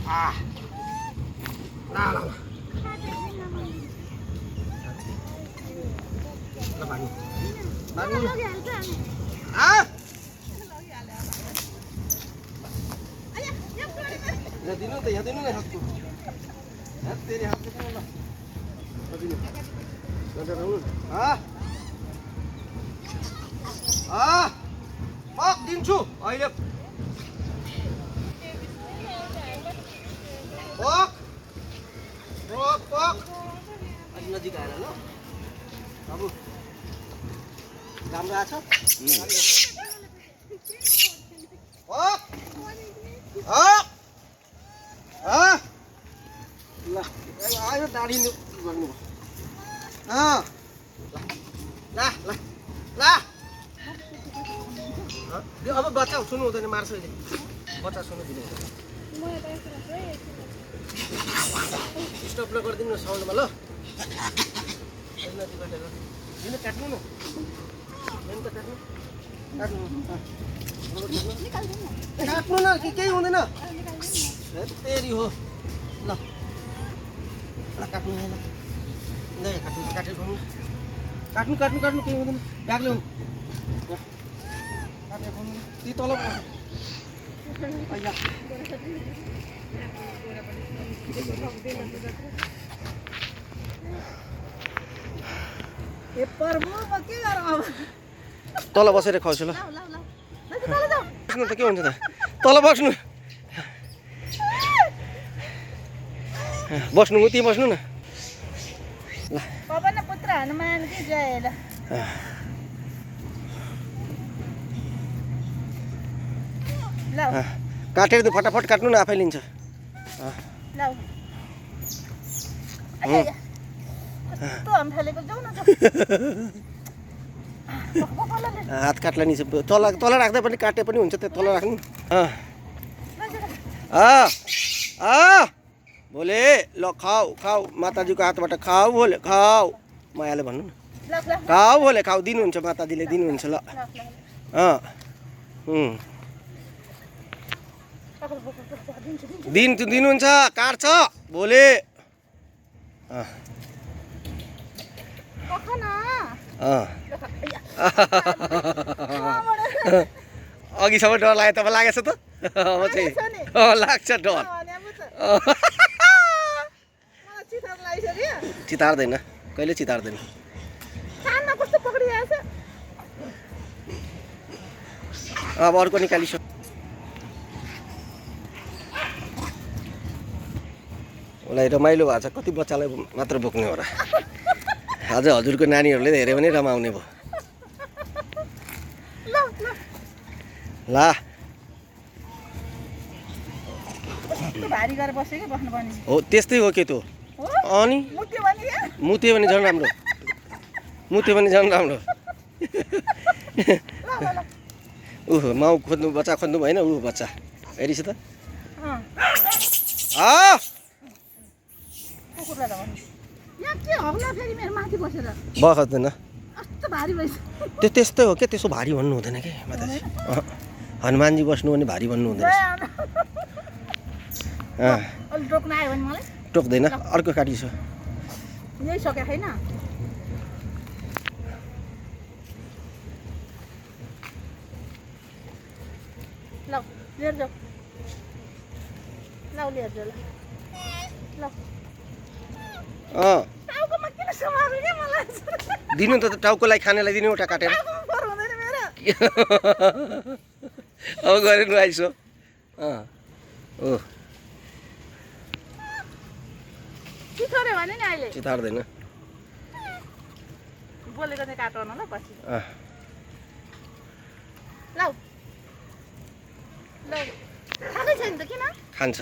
ल ल ल भाग्नु भाग्नु यहाँ दिनु त यहाँ दिनु न हातको हात तेरी हात दिनु ल दिनु पक दिन्छु अहिले पक पक पक अलि नजिक आएर ल बाबु राम्रो आछ ल आयो दाढी गर्नु ल ल ल अब बच्चा सुन्नु हुँदैन मार्छ अहिले बच्चा सुन्नु दिनु स्टप गरिदिनु न साउन्डमा ल काट्नु न काट्नु न केही हुँदैन तेरी हो ल ल काट्नु ल काट्नु काटेर काट्नु काट्नु काट्नु केही हुँदैन ब्याग ल्याउनु काटेर ती तल तल बसेर खुवाउँछु ल बस्नु त के हुन्छ त तल बस्नु बस्नु उति बस्नु न ल पवन पुत्र हनुमान की जय ल ल काटेर त फटाफट काट्नु न आफै लिन्छ ल तो हम फैलेको जाऊ न हात काट्ला नि तल तल राख्दा पनि काटे पनि हुन्छ त्यो तल राख्नु बोले ल खाऊ खाऊ माताजीको हातबाट खाऊ बोले खाऊ मायाले भन्नु न खाऊ बोले खाऊ दिनुहुन्छ माताजीले दिनुहुन्छ ल दिनुहुन्छ काट्छ बोले अघिसम्म डर लाग्यो तपाईँ लागेछ त अब चाहिँ लाग्छ डर चितार्दैन कहिले चितार्दैन अब अर्को निकालिसक्यो उसलाई रमाइलो भएको छ कति बच्चालाई मात्र बोक्ने हो र आज हजुरको नानीहरूले धेरै पनि रमाउने भयो ला हो त्यस्तै हो के त्यो अनि मुत्यो भने झन् राम्रो मुत्यो भने झन् राम्रो उहो माउ खोज्नु बच्चा खोज्नु भएन ऊ बच्चा हेरिस त बस्दैन त्यो त्यस्तै हो क्या त्यसो भारी भन्नु हुँदैन कि माताजी हनुमानजी बस्नु भने भारी भन्नु हुँदैन टोक्दैन अर्को काटिस दिनु त टाउकोलाई खानेलाई दिनु एउटा काटेर अब गरेर आइसो चितार्दैन खान्छ